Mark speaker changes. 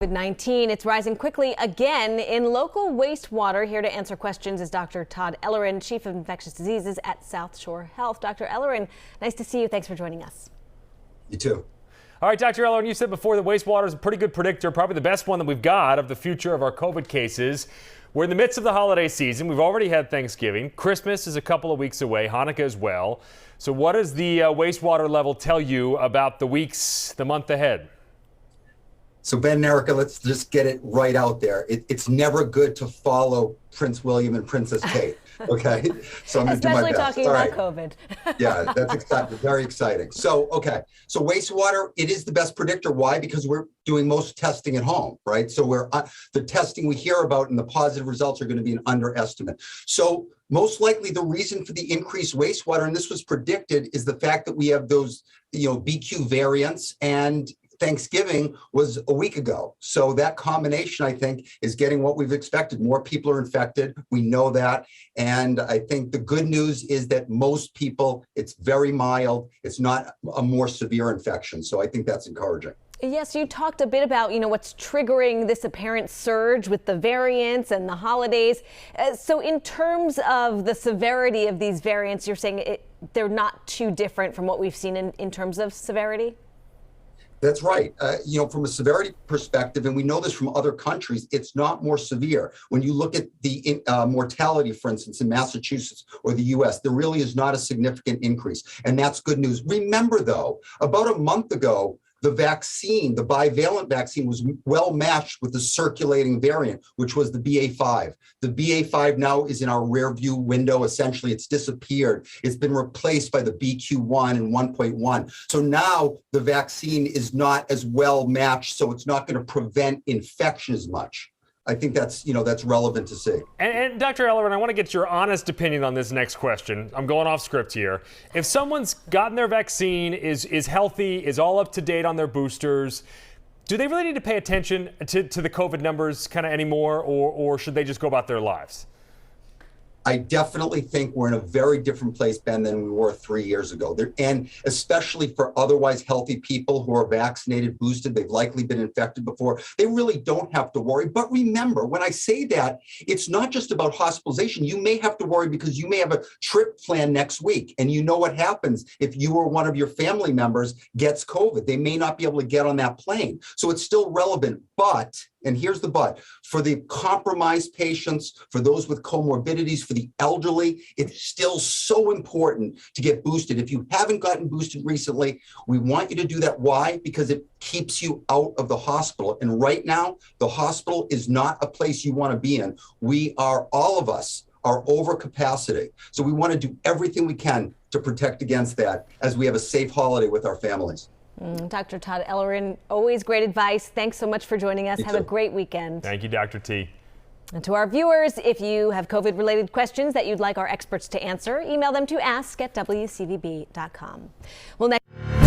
Speaker 1: COVID-19, it's rising quickly again in local wastewater. Here to answer questions is Dr. Todd Ellerin, Chief of Infectious Diseases at South Shore Health. Dr. Ellerin, nice to see you. Thanks for joining us.
Speaker 2: You too.
Speaker 3: All right, Dr. Ellerin, you said before that wastewater is a pretty good predictor, probably the best one that we've got of the future of our COVID cases. We're in the midst of the holiday season. We've already had Thanksgiving. Christmas is a couple of weeks away, Hanukkah as well. So what does the wastewater level tell you about the weeks, the month ahead?
Speaker 2: So Ben and Erica, let's just get it right out there. It's never good to follow Prince William and Princess Kate, okay? So I'm going to do my best.
Speaker 1: Especially talking about COVID.
Speaker 2: Yeah, that's very exciting. So wastewater, it is the best predictor. Why? Because we're doing most testing at home, right? So the testing we hear about and the positive results are going to be an underestimate. So most likely the reason for the increased wastewater, and this was predicted, is the fact that we have those, BQ variants, and Thanksgiving was a week ago. So that combination, I think, is getting what we've expected. More people are infected. We know that. And I think the good news is that most people, it's very mild. It's not a more severe infection. So I think that's encouraging.
Speaker 1: Yes, you talked a bit about, what's triggering this apparent surge with the variants and the holidays. So in terms of the severity of these variants, you're saying they're not too different from what we've seen in terms of severity?
Speaker 2: That's right. From a severity perspective, and we know this from other countries, it's not more severe. When you look at the mortality, for instance, in Massachusetts or the US, there really is not a significant increase. And that's good news. Remember, though, about a month ago, the vaccine, the bivalent vaccine, was well matched with the circulating variant, which was the BA.5. The BA.5 now is in our rear view window. Essentially, it's disappeared. It's been replaced by the BQ.1 and 1.1. So now the vaccine is not as well matched, so it's not going to prevent infection as much. I think that's relevant to see.
Speaker 3: And Dr. Ellerin, I want to get your honest opinion on this next question. I'm going off script here. If someone's gotten their vaccine, is healthy, is all up to date on their boosters, do they really need to pay attention to the COVID numbers kind of anymore, or should they just go about their lives?
Speaker 2: I definitely think we're in a very different place, Ben, than we were 3 years ago. And especially for otherwise healthy people who are vaccinated, boosted, they've likely been infected before. They really don't have to worry. But remember, when I say that, it's not just about hospitalization. You may have to worry because you may have a trip planned next week. And you know what happens if you or one of your family members gets COVID. They may not be able to get on that plane. So it's still relevant. But, and here's the but, for the compromised patients, for those with comorbidities, for the elderly, it's still so important to get boosted. If you haven't gotten boosted recently, we want you to do that. Why? Because it keeps you out of the hospital. And right now, the hospital is not a place you want to be in. All of us are over capacity. So we want to do everything we can to protect against that as we have a safe holiday with our families.
Speaker 1: Dr. Todd Ellerin, always great advice. Thanks so much for joining us.
Speaker 2: You
Speaker 1: Have
Speaker 2: too.
Speaker 1: a great weekend.
Speaker 3: Thank you, Dr. T.
Speaker 1: And to our viewers, if you have COVID-related questions that you'd like our experts to answer, email them to ask@wcvb.com. Well, next.